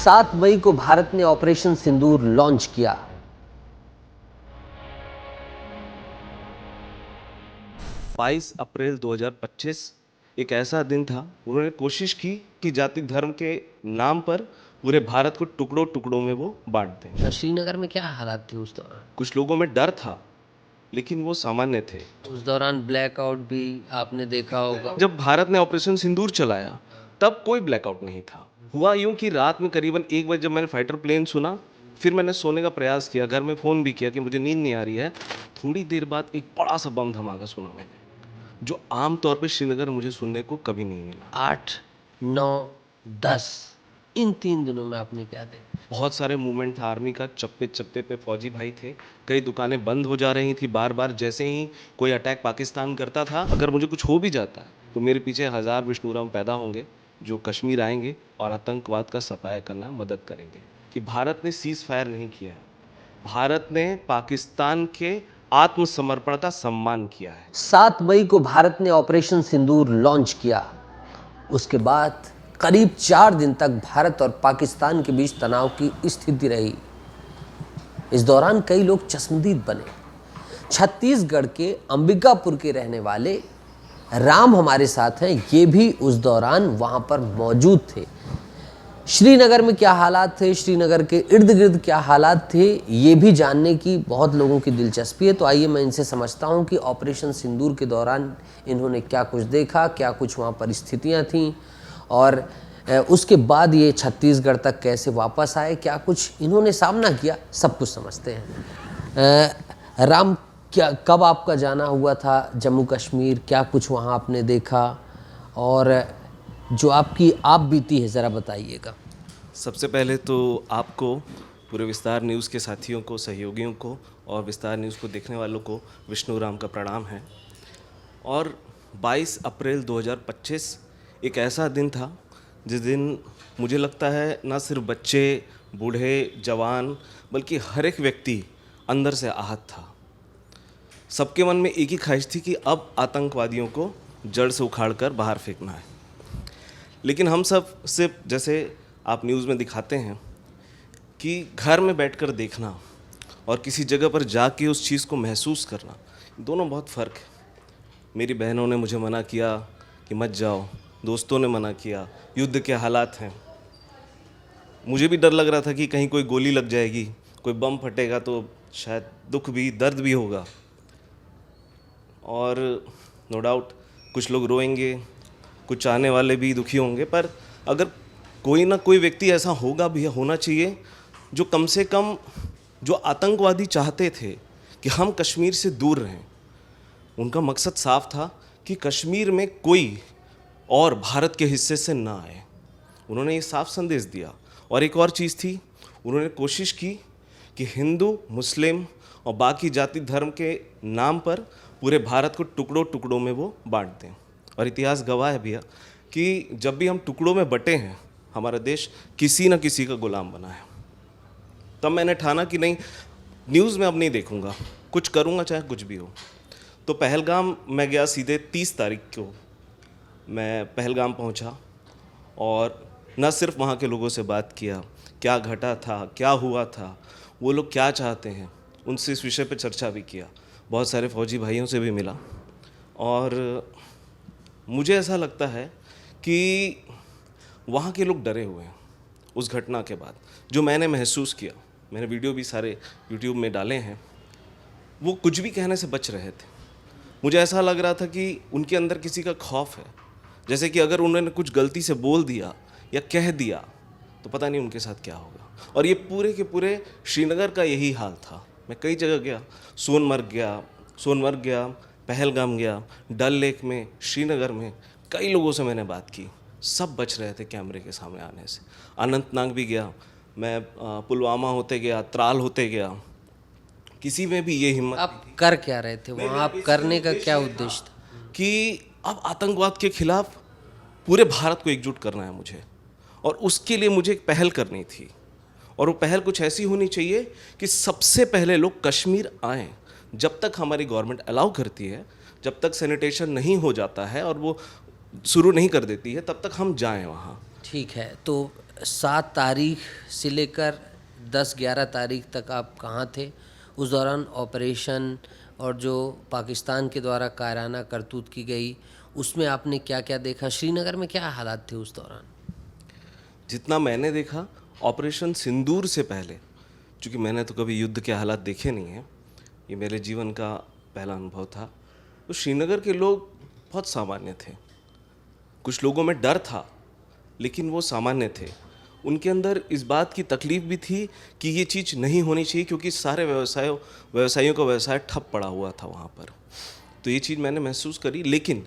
7 मई को भारत ने ऑपरेशन सिंदूर लॉन्च किया। बाईस अप्रैल 2025 एक ऐसा दिन था, उन्होंने कोशिश की कि जाति धर्म के नाम पर पूरे भारत को टुकड़ों टुकड़ों में वो बांट दें। श्रीनगर में क्या हालात थे उस दौरान? कुछ लोगों में डर था, लेकिन वो सामान्य थे। उस दौरान ब्लैकआउट भी आपने देखा होगा। जब भारत ने ऑपरेशन सिंदूर चलाया तब कोई ब्लैकआउट नहीं था। हुआ यूं कि रात में करीबन 1 बजे जब मैंने फाइटर प्लेन सुना, फिर मैंने सोने का प्रयास किया, घर में फ़ोन भी किया कि मुझे नींद नहीं आ रही है। थोड़ी देर बाद एक बड़ा सा बम धमाका सुना मैंने, जो आमतौर पे श्रीनगर में मुझे सुनने को कभी नहीं मिला। 8, 9, 10 इन 3 दिनों में आपने क्या देखा? बहुत सारे मूवमेंट था आर्मी का, चप्पे चप्पे पे फौजी भाई थे, कई दुकानें बंद हो जा रही थी बार बार। जैसे ही कोई अटैक पाकिस्तान करता था, अगर मुझे कुछ हो भी जाता तो मेरे पीछे 1000 विष्णुराम पैदा होंगे जो कश्मीर आएंगे और आतंकवाद का सफाया करना मदद करेंगे। कि भारत ने सीज फायर नहीं किया है, भारत ने पाकिस्तान के आत्मसमर्पण का सम्मान किया है। 7 मई को भारत ने ऑपरेशन सिंदूर लॉन्च किया। उसके बाद करीब 4 दिन तक भारत और पाकिस्तान के बीच तनाव की स्थिति रही। इस दौरान कई लोग चश्मदीद बने। छत्तीसगढ़ के अंबिकापुर के रहने वाले राम हमारे साथ हैं, ये भी उस दौरान वहाँ पर मौजूद थे। श्रीनगर में क्या हालात थे, श्रीनगर के इर्द गिर्द क्या हालात थे, ये भी जानने की बहुत लोगों की दिलचस्पी है। तो आइए मैं इनसे समझता हूँ कि ऑपरेशन सिंदूर के दौरान इन्होंने क्या कुछ देखा, क्या कुछ वहाँ परिस्थितियाँ थीं, और उसके बाद ये छत्तीसगढ़ तक कैसे वापस आए, क्या कुछ इन्होंने सामना किया, सब कुछ समझते हैं। राम, क्या कब आपका जाना हुआ था जम्मू कश्मीर, क्या कुछ वहाँ आपने देखा, और जो आपकी आप बीती है ज़रा बताइएगा। सबसे पहले तो आपको, पूरे विस्तार न्यूज़ के साथियों को, सहयोगियों को और विस्तार न्यूज़ को देखने वालों को विष्णुराम का प्रणाम है। और 22 अप्रैल 2025 एक ऐसा दिन था जिस दिन मुझे लगता है ना सिर्फ बच्चे, बूढ़े, जवान, बल्कि हर एक व्यक्ति अंदर से आहत था। सबके मन में एक ही ख्वाहिश थी कि अब आतंकवादियों को जड़ से उखाड़ कर बाहर फेंकना है। लेकिन हम सब सिर्फ, जैसे आप न्यूज़ में दिखाते हैं, कि घर में बैठकर देखना और किसी जगह पर जाके उस चीज़ को महसूस करना, दोनों बहुत फ़र्क है। मेरी बहनों ने मुझे मना किया कि मत जाओ, दोस्तों ने मना किया, युद्ध के हालात हैं। मुझे भी डर लग रहा था कि कहीं कोई गोली लग जाएगी, कोई बम फटेगा तो शायद दुख भी, दर्द भी होगा। और नो डाउट कुछ लोग रोएंगे, कुछ चाहने वाले भी दुखी होंगे, पर अगर कोई ना कोई व्यक्ति ऐसा होगा भी, होना चाहिए, जो कम से कम, जो आतंकवादी चाहते थे कि हम कश्मीर से दूर रहें, उनका मकसद साफ था कि कश्मीर में कोई और भारत के हिस्से से ना आए। उन्होंने ये साफ संदेश दिया। और एक और चीज़ थी, उन्होंने कोशिश की कि हिंदू, मुस्लिम और बाकी जाति धर्म के नाम पर पूरे भारत को टुकड़ों टुकड़ों में वो बांट दें। और इतिहास गवाह है भैया कि जब भी हम टुकड़ों में बटे हैं, हमारा देश किसी न किसी का गुलाम बना है। तब मैंने ठाना कि नहीं, न्यूज़ में अब नहीं देखूंगा, कुछ करूंगा चाहे कुछ भी हो। तो पहलगाम मैं गया, सीधे 30 तारीख को मैं पहलगाम पहुंचा और न सिर्फ वहाँ के लोगों से बात किया, क्या घटा था, क्या हुआ था, वो लोग क्या चाहते हैं, उनसे इस विषय पर चर्चा भी किया। बहुत सारे फौजी भाइयों से भी मिला। और मुझे ऐसा लगता है कि वहाँ के लोग डरे हुए हैं उस घटना के बाद। जो मैंने महसूस किया, मैंने वीडियो भी सारे यूट्यूब में डाले हैं, वो कुछ भी कहने से बच रहे थे। मुझे ऐसा लग रहा था कि उनके अंदर किसी का खौफ है, जैसे कि अगर उन्होंने कुछ गलती से बोल दिया या कह दिया तो पता नहीं उनके साथ क्या होगा। और ये पूरे के पूरे श्रीनगर का यही हाल था। मैं कई जगह गया, सोनमर्ग गया, पहलगाम गया, डल लेक में, श्रीनगर में, कई लोगों से मैंने बात की, सब बच रहे थे कैमरे के सामने आने से। अनंतनाग भी गया मैं, पुलवामा होते गया, त्राल होते गया, किसी में भी ये हिम्मत। आप कर क्या रहे थे वहाँ? आप करने का क्या उद्देश्य था? कि अब आतंकवाद के खिलाफ पूरे भारत को एकजुट करना है मुझे, और उसके लिए मुझे एक पहल करनी थी। और वो पहल कुछ ऐसी होनी चाहिए कि सबसे पहले लोग कश्मीर आएँ। जब तक हमारी गवर्नमेंट अलाउ करती है, जब तक सैनिटेशन नहीं हो जाता है और वो शुरू नहीं कर देती है, तब तक हम जाएं वहाँ। ठीक है, तो 7 तारीख से लेकर 10-11 तारीख तक आप कहाँ थे? उस दौरान ऑपरेशन और जो पाकिस्तान के द्वारा कायराना करतूत की गई, उसमें आपने क्या क्या देखा? श्रीनगर में क्या हालात थे उस दौरान? जितना मैंने देखा ऑपरेशन सिंदूर से पहले, क्योंकि मैंने तो कभी युद्ध के हालात देखे नहीं हैं, ये मेरे जीवन का पहला अनुभव था, तो श्रीनगर के लोग बहुत सामान्य थे। कुछ लोगों में डर था, लेकिन वो सामान्य थे। उनके अंदर इस बात की तकलीफ भी थी कि ये चीज़ नहीं होनी चाहिए, क्योंकि सारे व्यवसायियों का व्यवसाय ठप पड़ा हुआ था वहाँ पर। तो ये चीज़ मैंने महसूस करी। लेकिन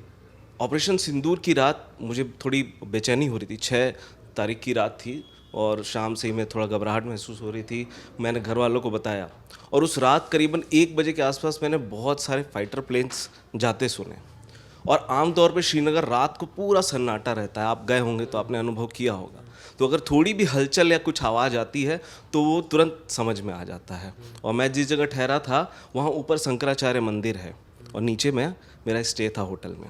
ऑपरेशन सिंदूर की रात मुझे थोड़ी बेचैनी हो रही थी। 6 तारीख की रात थी और शाम से ही मैं थोड़ा घबराहट महसूस हो रही थी। मैंने घर वालों को बताया और उस रात करीबन 1 बजे के आसपास मैंने बहुत सारे फाइटर प्लेन्स जाते सुने। और आमतौर पे श्रीनगर रात को पूरा सन्नाटा रहता है, आप गए होंगे तो आपने अनुभव किया होगा। तो अगर थोड़ी भी हलचल या कुछ आवाज़ आती है तो वो तुरंत समझ में आ जाता है। और मैं जिस जगह ठहरा था वहाँ ऊपर शंकराचार्य मंदिर है और नीचे मेरा स्टे था होटल में।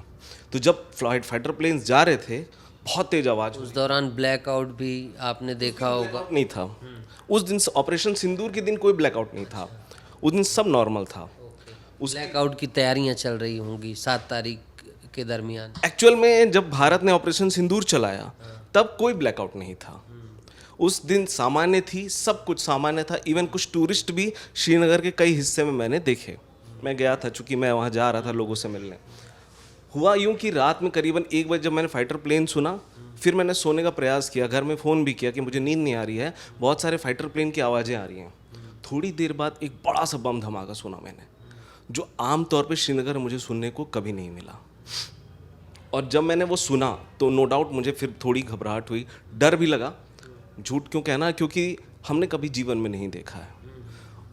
तो जब फाइटर प्लेन्स जा रहे थे बहुत तेज आवाज़ उस दौरान ब्लैकआउट भी आपने देखा होगा। नहीं था। उस दिन ऑपरेशन सिंदूर के दिन कोई ब्लैकआउट नहीं था, उस दिन सब नॉर्मल था। ब्लैकआउट की तैयारियां चल रही होंगी 7 तारीख के दरमियान। एक्चुअल में जब भारत ने ऑपरेशन सिंदूर चलाया तब कोई ब्लैकआउट नहीं था। उस दिन सामान्य थी, सब कुछ सामान्य था। इवन कुछ टूरिस्ट भी श्रीनगर के कई हिस्से में मैंने देखे। मैं गया था, चूँकि मैं वहाँ जा रहा था लोगों से मिलने। हुआ यूँ कि रात में करीबन 1 बजे जब मैंने फाइटर प्लेन सुना, फिर मैंने सोने का प्रयास किया, घर में फ़ोन भी किया कि मुझे नींद नहीं आ रही है, बहुत सारे फाइटर प्लेन की आवाज़ें आ रही हैं। थोड़ी देर बाद एक बड़ा सा बम धमाका सुना मैंने, जो आम तौर पे श्रीनगर में मुझे सुनने को कभी नहीं मिला। और जब मैंने वो सुना तो नो डाउट मुझे फिर थोड़ी घबराहट हुई, डर भी लगा। झूठ क्यों कहना, क्योंकि हमने कभी जीवन में नहीं देखा है।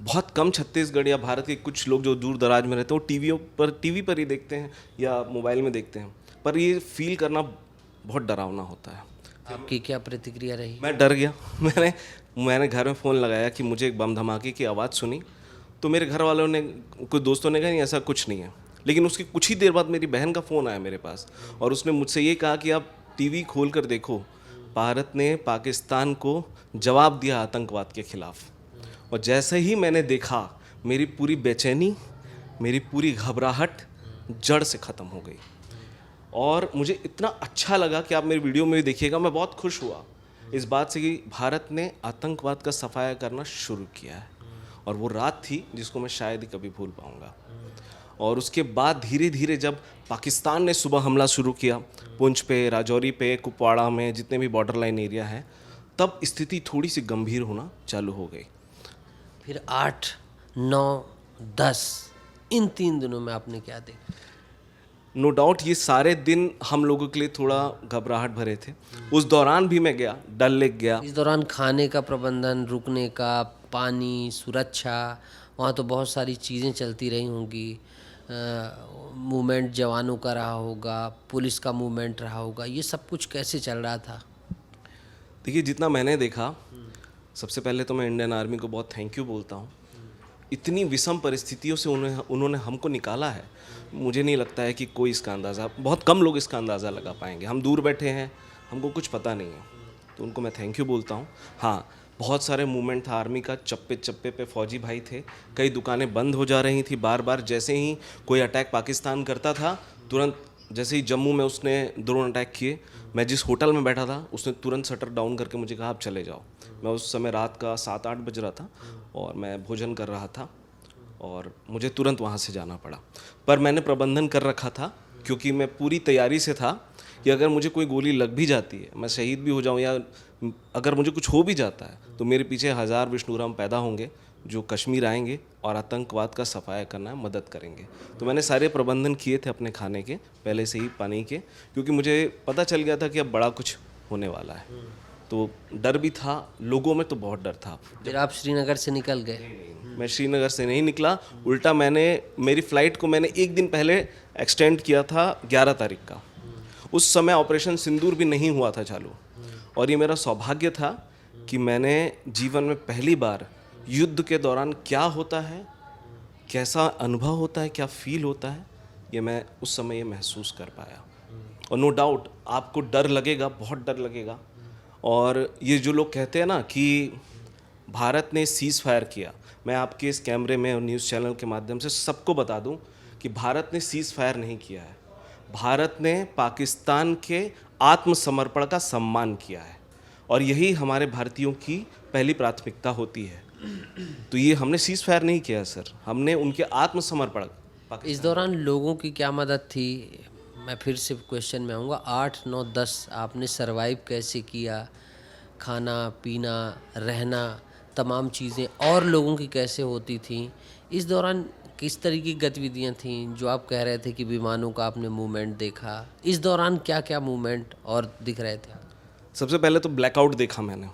बहुत कम छत्तीसगढ़ या भारत के कुछ लोग जो दूर दराज में रहते हैं वो टीवी पर ही देखते हैं या मोबाइल में देखते हैं, पर ये फील करना बहुत डरावना होता है। आपकी क्या प्रतिक्रिया रही? मैं डर गया। मैंने घर में फ़ोन लगाया कि मुझे एक बम धमाके की आवाज़ सुनी। तो मेरे घर वालों ने, कुछ दोस्तों ने कहा नहीं ऐसा कुछ नहीं है। लेकिन उसकी कुछ ही देर बाद मेरी बहन का फ़ोन आया मेरे पास और उसने मुझसे ये कहा कि आप टीवी खोल कर देखो, भारत ने पाकिस्तान को जवाब दिया आतंकवाद के ख़िलाफ़। और जैसे ही मैंने देखा, मेरी पूरी बेचैनी, मेरी पूरी घबराहट जड़ से ख़त्म हो गई। और मुझे इतना अच्छा लगा कि आप मेरी वीडियो में भी देखिएगा, मैं बहुत खुश हुआ इस बात से कि भारत ने आतंकवाद का सफाया करना शुरू किया है। और वो रात थी जिसको मैं शायद ही कभी भूल पाऊँगा। और उसके बाद धीरे धीरे जब पाकिस्तान ने सुबह हमला शुरू किया पुंछ पे, राजौरी पे, कुपवाड़ा में, जितने भी बॉर्डर लाइन एरिया है, तब स्थिति थोड़ी सी गंभीर होना चालू हो गई। फिर 8, 9, 10 इन 3 दिनों में आपने क्या देखा? नो डाउट ये सारे दिन हम लोगों के लिए थोड़ा घबराहट भरे थे। उस दौरान भी मैं गया, डल लेक गया। इस दौरान खाने का प्रबंधन, रुकने का, पानी, सुरक्षा, वहाँ तो बहुत सारी चीज़ें चलती रही होंगी। मूवमेंट जवानों का रहा होगा, पुलिस का मूवमेंट रहा होगा, ये सब कुछ कैसे चल रहा था? देखिए, जितना मैंने देखा, सबसे पहले तो मैं इंडियन आर्मी को बहुत थैंक यू बोलता हूँ। इतनी विषम परिस्थितियों से उन्होंने हमको निकाला है। मुझे नहीं लगता है कि कोई इसका अंदाज़ा, बहुत कम लोग इसका अंदाज़ा लगा पाएंगे। हम दूर बैठे हैं, हमको कुछ पता नहीं है, तो उनको मैं थैंक यू बोलता हूँ। हाँ, बहुत सारे मूवमेंट था आर्मी का, चप्पे चप्पे पे फौजी भाई थे। कई दुकानें बंद हो जा रही थी बार बार। जैसे ही कोई अटैक पाकिस्तान करता था, तुरंत, जैसे ही जम्मू में उसने ड्रोन अटैक किए, मैं जिस होटल में बैठा था उसने तुरंत शटर डाउन करके मुझे कहा आप चले जाओ। मैं उस समय रात का 7-8 बज रहा था और मैं भोजन कर रहा था और मुझे तुरंत वहाँ से जाना पड़ा। पर मैंने प्रबंधन कर रखा था, क्योंकि मैं पूरी तैयारी से था कि अगर मुझे कोई गोली लग भी जाती है, मैं शहीद भी हो जाऊँ, या अगर मुझे कुछ हो भी जाता है, तो मेरे पीछे 1000 विष्णुराम पैदा होंगे जो कश्मीर आएंगे और आतंकवाद का सफाया करना मदद करेंगे। तो मैंने सारे प्रबंधन किए थे अपने खाने के पहले से ही, पानी के, क्योंकि मुझे पता चल गया था कि अब बड़ा कुछ होने वाला है। तो डर भी था, लोगों में तो बहुत डर था। फिर आप श्रीनगर से निकल गए? मैं श्रीनगर से नहीं निकला, उल्टा मेरी फ़्लाइट को मैंने 1 दिन पहले एक्सटेंड किया था 11 तारीख का। उस समय ऑपरेशन सिंदूर भी नहीं हुआ था चालू। और ये मेरा सौभाग्य था कि मैंने जीवन में पहली बार युद्ध के दौरान क्या होता है, कैसा अनुभव होता है, क्या फील होता है, ये मैं उस समय ये महसूस कर पाया। और नो डाउट आपको डर लगेगा, बहुत डर लगेगा। और ये जो लोग कहते हैं ना कि भारत ने सीज़ फायर किया, मैं आपके इस कैमरे में और न्यूज़ चैनल के माध्यम से सबको बता दूं कि भारत ने सीज़ फायर नहीं किया है। भारत ने पाकिस्तान के आत्मसमर्पण का सम्मान किया है और यही हमारे भारतीयों की पहली प्राथमिकता होती है। तो ये हमने सीज़ फायर नहीं किया सर, हमने उनके आत्मसमर्पण। इस दौरान लोगों की क्या मदद थी? मैं फिर से क्वेश्चन में आऊँगा। 8, 9, 10 आपने सरवाइव कैसे किया? खाना पीना, रहना, तमाम चीज़ें और लोगों की कैसे होती थी? इस दौरान किस तरह की गतिविधियां थीं? जो आप कह रहे थे कि विमानों का आपने मूवमेंट देखा, इस दौरान क्या क्या मूवमेंट और दिख रहे थे? सबसे पहले तो ब्लैकआउट देखा मैंने।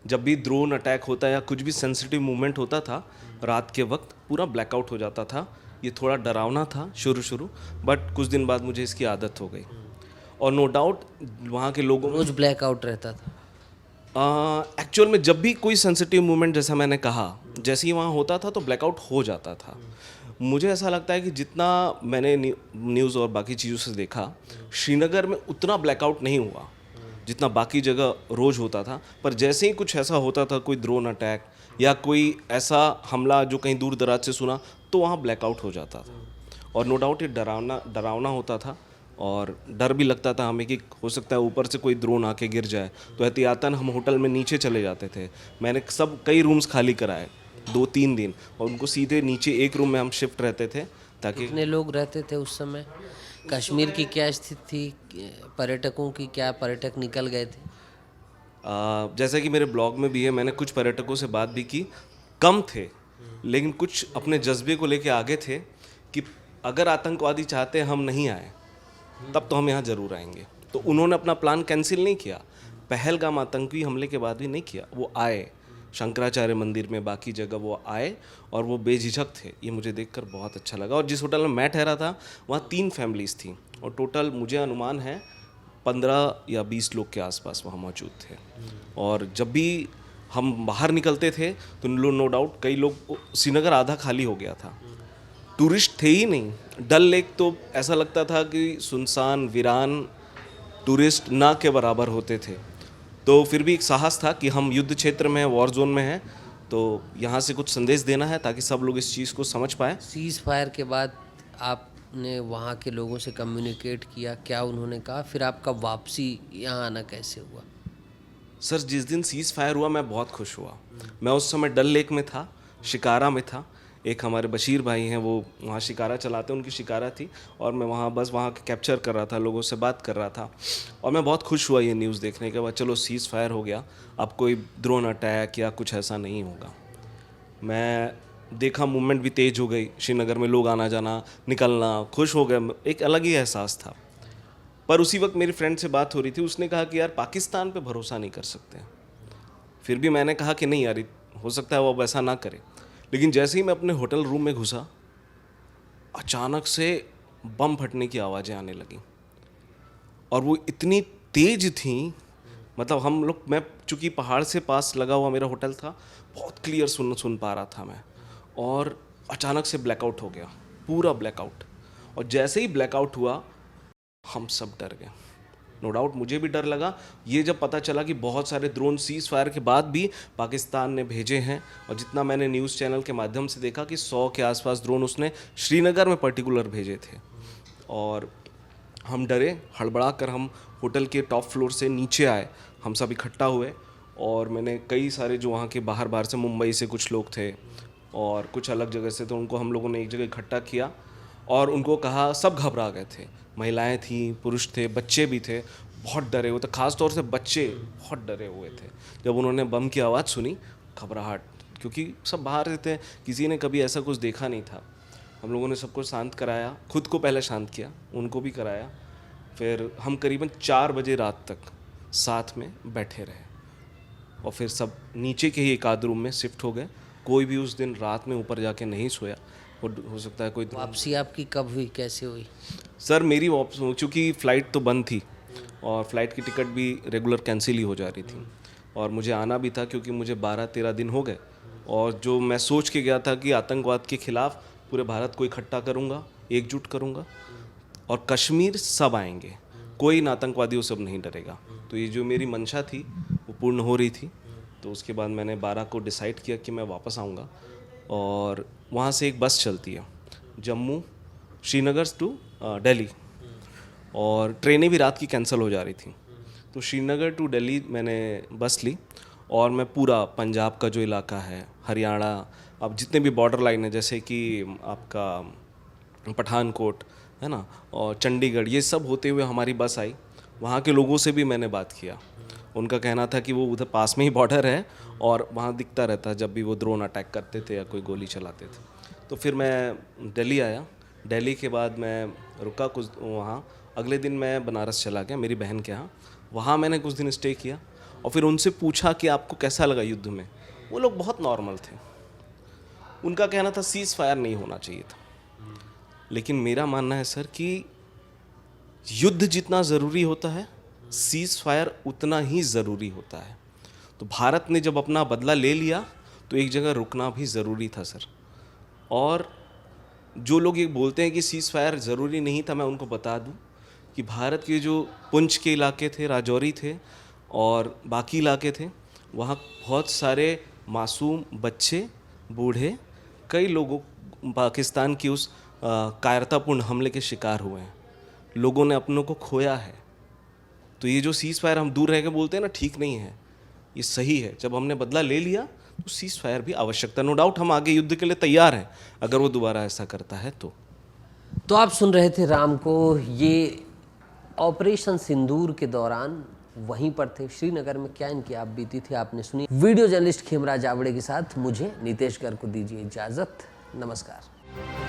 जब भी ड्रोन अटैक होता है या कुछ भी सेंसिटिव मूवमेंट होता था रात के वक्त, पूरा ब्लैकआउट हो जाता था। ये थोड़ा डरावना था शुरू, बट कुछ दिन बाद मुझे इसकी आदत हो गई। और नो डाउट वहाँ के लोगों में रोज ब्लैकआउट रहता था? एक्चुअल में जब भी कोई सेंसिटिव मूवमेंट, जैसा मैंने कहा, जैसे ही वहाँ होता था तो ब्लैकआउट हो जाता था। मुझे ऐसा लगता है कि जितना मैंने न्यूज़ और बाकी चीज़ों से देखा, श्रीनगर में उतना ब्लैकआउट नहीं हुआ जितना बाकी जगह रोज़ होता था। पर जैसे ही कुछ ऐसा होता था, कोई ड्रोन अटैक या कोई ऐसा हमला जो कहीं दूर दराज से सुना, तो वहाँ ब्लैकआउट हो जाता था। और नो डाउट ये डरावना होता था और डर भी लगता था हमें कि हो सकता है ऊपर से कोई ड्रोन आके गिर जाए। तो एहतियातन हम होटल में नीचे चले जाते थे। मैंने कई रूम्स खाली कराए 2-3 दिन, और उनको सीधे नीचे एक रूम में हम शिफ्ट रहते थे ताकि। कितने लोग रहते थे उस समय? कश्मीर की क्या स्थिति थी? पर्यटकों की क्या, पर्यटक निकल गए थे? जैसा कि मेरे ब्लॉग में भी है, मैंने कुछ पर्यटकों से बात भी की, कम थे लेकिन कुछ अपने जज्बे को लेके आगे थे कि अगर आतंकवादी चाहते हम नहीं आए तब तो हम यहाँ ज़रूर आएंगे। तो उन्होंने अपना प्लान कैंसिल नहीं किया। पहलगाम आतंकी हमले के बाद भी नहीं किया, वो आए शंकराचार्य मंदिर में, बाकी जगह वो आए और वो बेझिझक थे। ये मुझे देखकर बहुत अच्छा लगा। और जिस होटल में मैं ठहरा था वहाँ 3 फैमिलीज़ थी और टोटल मुझे अनुमान है 15 या 20 लोग के आसपास वहाँ मौजूद थे। और जब भी हम बाहर निकलते थे तो नो डाउट कई लोग, श्रीनगर आधा खाली हो गया था, टूरिस्ट थे ही नहीं। डल लेक तो ऐसा लगता था कि सुनसान वीरान, टूरिस्ट ना के बराबर होते थे। तो फिर भी एक साहस था कि हम युद्ध क्षेत्र में हैं, वॉर जोन में हैं, तो यहाँ से कुछ संदेश देना है ताकि सब लोग इस चीज़ को समझ पाएँ। सीज़ फायर के बाद आपने वहाँ के लोगों से कम्युनिकेट किया, क्या उन्होंने कहा? फिर आपका वापसी यहाँ आना कैसे हुआ? सर, जिस दिन सीज़ फायर हुआ मैं बहुत खुश हुआ। मैं उस समय डल लेक में था, शिकारा में था। एक हमारे बशीर भाई हैं, वो वहाँ शिकारा चलाते हैं, उनकी शिकारा थी और मैं वहाँ बस वहाँ कैप्चर कर रहा था, लोगों से बात कर रहा था। और मैं बहुत खुश हुआ ये न्यूज़ देखने के बाद, चलो सीज़ फायर हो गया, अब कोई ड्रोन अटैक या कुछ ऐसा नहीं होगा। मैं देखा मूवमेंट भी तेज़ हो गई, श्रीनगर में लोग आना जाना, निकलना, खुश हो गए, एक अलग ही एहसास था। पर उसी वक्त मेरी फ्रेंड से बात हो रही थी, उसने कहा कि यार पाकिस्तान पे भरोसा नहीं कर सकते। फिर भी मैंने कहा कि नहीं यार, हो सकता है वो अब ऐसा ना करे। लेकिन जैसे ही मैं अपने होटल रूम में घुसा, अचानक से बम फटने की आवाज़ें आने लगी और वो इतनी तेज थी, मतलब हम लोग, मैं चूँकि पहाड़ से पास लगा हुआ मेरा होटल था, बहुत क्लियर सुन पा रहा था मैं। और अचानक से ब्लैकआउट हो गया, पूरा ब्लैकआउट। और जैसे ही ब्लैकआउट हुआ हम सब डर गए। नो डाउट मुझे भी डर लगा। ये जब पता चला कि बहुत सारे ड्रोन सीज़ फायर के बाद भी पाकिस्तान ने भेजे हैं, और जितना मैंने न्यूज़ चैनल के माध्यम से देखा कि 100 के आसपास ड्रोन उसने श्रीनगर में पर्टिकुलर भेजे थे। और हम डरे, हड़बड़ा कर हम होटल के टॉप फ्लोर से नीचे आए, हम सब इकट्ठा हुए। और मैंने कई सारे जो वहाँ के बाहर से, मुंबई से कुछ लोग थे और कुछ अलग जगह से, तो उनको हम लोगों ने एक जगह इकट्ठा किया और उनको कहा। सब घबरा गए थे, महिलाएं थीं, पुरुष थे, बच्चे भी थे, बहुत डरे हुए थे। ख़ास तौर से बच्चे बहुत डरे हुए थे जब उन्होंने बम की आवाज़ सुनी। घबराहट, क्योंकि सब बाहर से थे, किसी ने कभी ऐसा कुछ देखा नहीं था। हम लोगों ने सबको शांत कराया, खुद को पहले शांत किया, उनको भी कराया। फिर हम करीबन 4 बजे रात तक साथ में बैठे रहे और फिर सब नीचे के ही एक आध रूम में शिफ्ट हो गए। कोई भी उस दिन रात में ऊपर जाके नहीं सोया। हो सकता है कोई। वापसी आपकी कब हुई, कैसे हुई? सर मेरी चूँकि फ़्लाइट तो बंद थी और फ़्लाइट की टिकट भी रेगुलर कैंसिल ही हो जा रही थी और मुझे आना भी था, क्योंकि मुझे 12-13 दिन हो गए। और जो मैं सोच के गया था कि आतंकवाद के ख़िलाफ़ पूरे भारत को इकट्ठा करूँगा, एकजुट करूँगा और कश्मीर सब आएंगे, कोई इन आतंकवादियों से अब नहीं डरेगा। तो ये जो मेरी मंशा थी वो पूर्ण हो रही थी। तो उसके बाद मैंने 12 को डिसाइड किया कि मैं वापस आऊँगा, और वहाँ से एक बस चलती है जम्मू श्रीनगर टू दिल्ली, और ट्रेनें भी रात की कैंसिल हो जा रही थी। तो श्रीनगर टू दिल्ली मैंने बस ली, और मैं पूरा पंजाब का जो इलाका है, हरियाणा, अब जितने भी बॉर्डर लाइन है जैसे कि आपका पठानकोट है ना, और चंडीगढ़, ये सब होते हुए हमारी बस आई। वहाँ के लोगों से भी मैंने बात किया। उनका कहना था कि वो उधर पास में ही बॉर्डर है और वहाँ दिखता रहता जब भी वो ड्रोन अटैक करते थे या कोई गोली चलाते थे। तो फिर मैं दिल्ली आया। दिल्ली के बाद मैं रुका कुछ वहाँ। अगले दिन मैं बनारस चला गया मेरी बहन के यहाँ। वहाँ मैंने कुछ दिन स्टे किया, और फिर उनसे पूछा कि आपको कैसा लगा युद्ध में। वो लोग बहुत नॉर्मल थे। उनका कहना था सीज़ फायर नहीं होना चाहिए था, लेकिन मेरा मानना है सर कि युद्ध जितना ज़रूरी होता है, सीज़ फायर उतना ही ज़रूरी होता है। तो भारत ने जब अपना बदला ले लिया तो एक जगह रुकना भी ज़रूरी था सर। और जो लोग ये बोलते हैं कि सीज़ फायर ज़रूरी नहीं था, मैं उनको बता दूं कि भारत के जो पुंछ के इलाके थे, राजौरी थे और बाकी इलाके थे, वहाँ बहुत सारे मासूम बच्चे, बूढ़े, कई लोगों पाकिस्तान की उस कायरतापूर्ण हमले के शिकार हुए हैं। लोगों ने अपनों को खोया है। तो ये जो सीज़ फायर हम दूर रह के बोलते हैं ना, ठीक नहीं है, ये सही है। जब हमने बदला ले लिया तो सीज़ फायर भी आवश्यकता। नो डाउट हम आगे युद्ध के लिए तैयार हैं अगर वो दोबारा ऐसा करता है तो आप सुन रहे थे राम को। ये ऑपरेशन सिंदूर के दौरान वहीं पर थे, श्रीनगर में क्या इनकी आप बीती थी आपने सुनी। वीडियो जर्नलिस्ट खेमराज आवड़े के साथ मुझे नितेश गर्ग को दीजिए इजाज़त। नमस्कार।